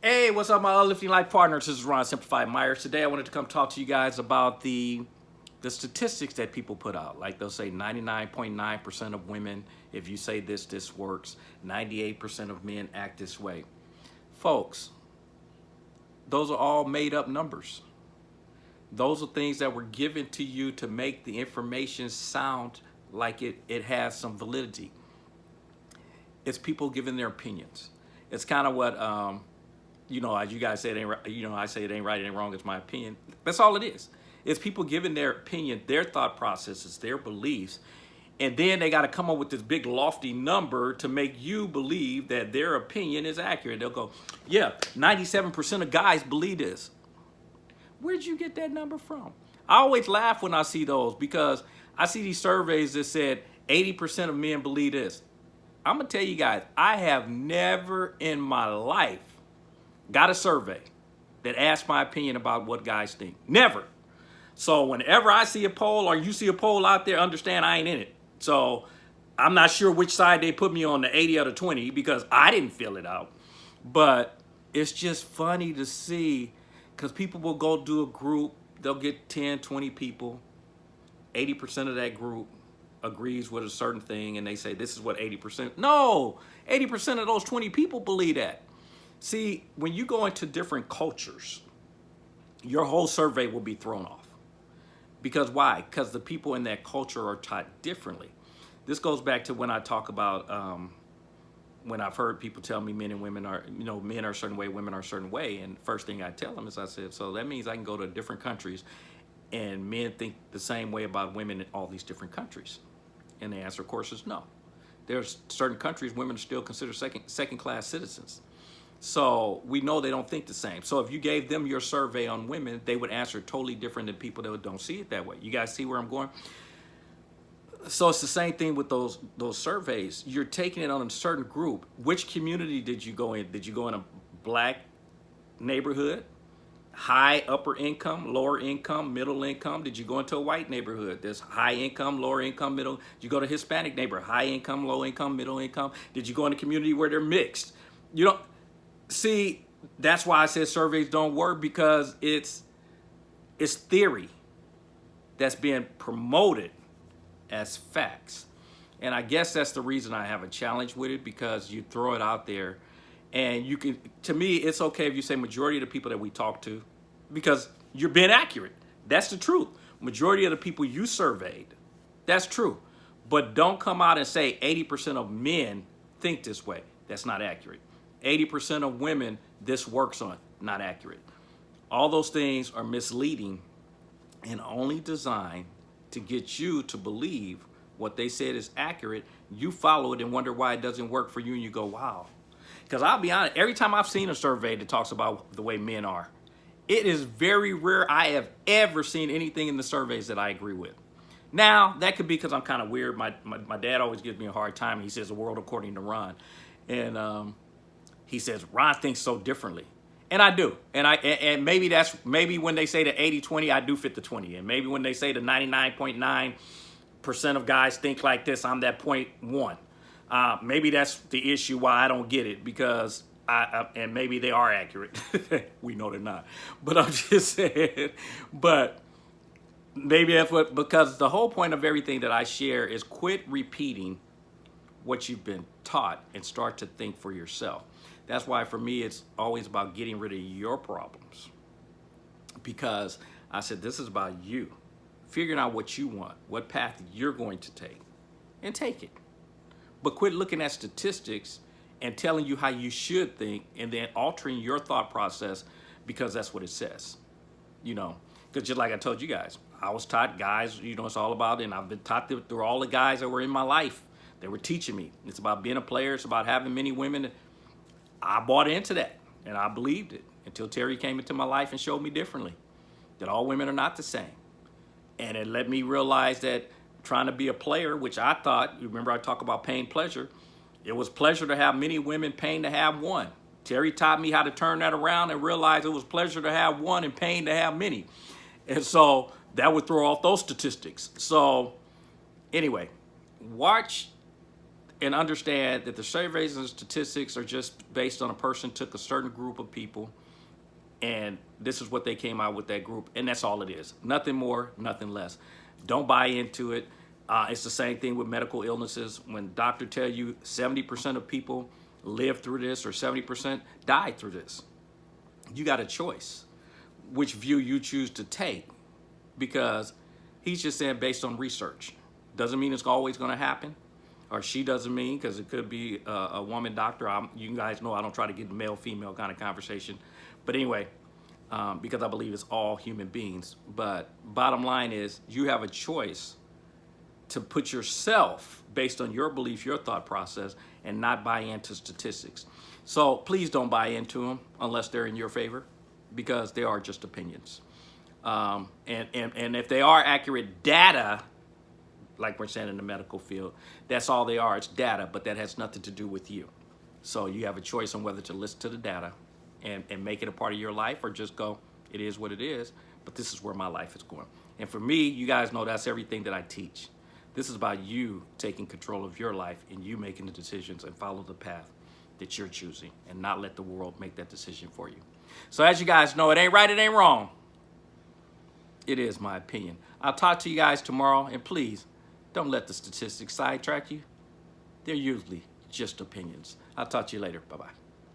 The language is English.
Hey, what's up, my uplifting life partners? This is Ron Simplified Myers. Today, I wanted to come talk to you guys about the statistics that people put out. Like they'll say 99.9% of women, if you say this works. 98% of men act this way. Folks, those are all made up numbers. Those are things that were given to you to make the information sound like it has some validity. It's people giving their opinions. It's kind of what as you guys say, it ain't right, I say it ain't right, it ain't wrong, it's my opinion. That's all it is. It's people giving their opinion, their thought processes, their beliefs, and then they got to come up with this big lofty number to make you believe that their opinion is accurate. They'll go, yeah, 97% of guys believe this. Where'd you get that number from? I always laugh when I see those because I see these surveys that said 80% of men believe this. I'm going to tell you guys, I have never in my life got a survey that asked my opinion about what guys think. Never. So whenever I see a poll or you see a poll out there, understand I ain't in it. So I'm not sure which side they put me on, the 80 or the 20, because I didn't fill it out. But it's just funny to see because people will go do a group. They'll get 10, 20 people. 80% of that group agrees with a certain thing and they say this is what 80%. No, 80% of those 20 people believe that. See, when you go into different cultures, your whole survey will be thrown off. Because why? Because the people in that culture are taught differently. This goes back to when I talk about when I've heard people tell me men and women are, men are a certain way, women are a certain way. And first thing I tell them is I said, so that means I can go to different countries and men think the same way about women in all these different countries. And the answer, of course, is no. There's certain countries women are still considered second-class citizens. So we know they don't think the same. So if you gave them your survey on women, they would answer totally different than people that don't see it that way. You guys see where I'm going? So it's the same thing with those surveys. You're taking it on a certain group. Which community did you go in? Did you go in a black neighborhood? High, upper income, lower income, middle income? Did you go into a white neighborhood? There's high income, lower income, middle. Did you go to Hispanic neighborhood? High income, low income, middle income? Did you go in a community where they're mixed? You don't see. That's why I said surveys don't work, because it's theory that's being promoted as facts. And I guess that's the reason I have a challenge with it, because you throw it out there. And you can, to me, it's okay if you say majority of the people that we talk to, because you're being accurate. That's the truth. Majority of the people you surveyed, that's true. But don't come out and say 80% of men think this way. That's not accurate. 80% of women, this works on. Not accurate. All those things are misleading and only designed to get you to believe what they said is accurate. You follow it and wonder why it doesn't work for you, and you go, wow. Because I'll be honest, every time I've seen a survey that talks about the way men are, it is very rare I have ever seen anything in the surveys that I agree with. Now, that could be because I'm kind of weird. My dad always gives me a hard time. He says the world according to Ron. And he says, Ron thinks so differently. And I do. And maybe when they say the 80-20, I do fit the 20. And maybe when they say the 99.9% of guys think like this, I'm that 0.1. Maybe that's the issue why I don't get it, because and maybe they are accurate. We know they're not. But I'm just saying, but maybe that's what, because the whole point of everything that I share is quit repeating what you've been taught and start to think for yourself. That's why for me, it's always about getting rid of your problems, because I said, this is about you figuring out what you want, what path you're going to take, and take it. But quit looking at statistics and telling you how you should think and then altering your thought process because that's what it says. Because just like I told you guys, I was taught, guys, it's all about, and I've been taught through all the guys that were in my life. They were teaching me. It's about being a player. It's about having many women. I bought into that and I believed it until Terry came into my life and showed me differently, that all women are not the same. And it let me realize that trying to be a player, which I thought, remember I talk about pain, pleasure, it was pleasure to have many women, pain to have one. Terry taught me how to turn that around and realize it was pleasure to have one and pain to have many. And so that would throw off those statistics. So anyway, watch and understand that the surveys and statistics are just based on a person took a certain group of people, and this is what they came out with that group, and that's all it is. Nothing more, nothing less. Don't buy into it. It's the same thing with medical illnesses. When doctor tell you 70% of people live through this or 70% die through this, you got a choice which view you choose to take, because he's just saying based on research. Doesn't mean it's always going to happen, or she doesn't mean, because it could be a woman doctor. You guys know I don't try to get male female kind of conversation, but anyway, because I believe it's all human beings. But bottom line is, you have a choice to put yourself based on your belief, your thought process, and not buy into statistics. So please don't buy into them unless they're in your favor, because they are just opinions. And if they are accurate data, like we're saying in the medical field, that's all they are. It's data, but that has nothing to do with you. So you have a choice on whether to listen to the data and make it a part of your life, or just go, it is what it is, but this is where my life is going. And for me, you guys know that's everything that I teach. This is about you taking control of your life and you making the decisions and follow the path that you're choosing, and not let the world make that decision for you. So as you guys know, it ain't right, it ain't wrong. It is my opinion. I'll talk to you guys tomorrow, and please don't let the statistics sidetrack you. They're usually just opinions. I'll talk to you later. Bye-bye.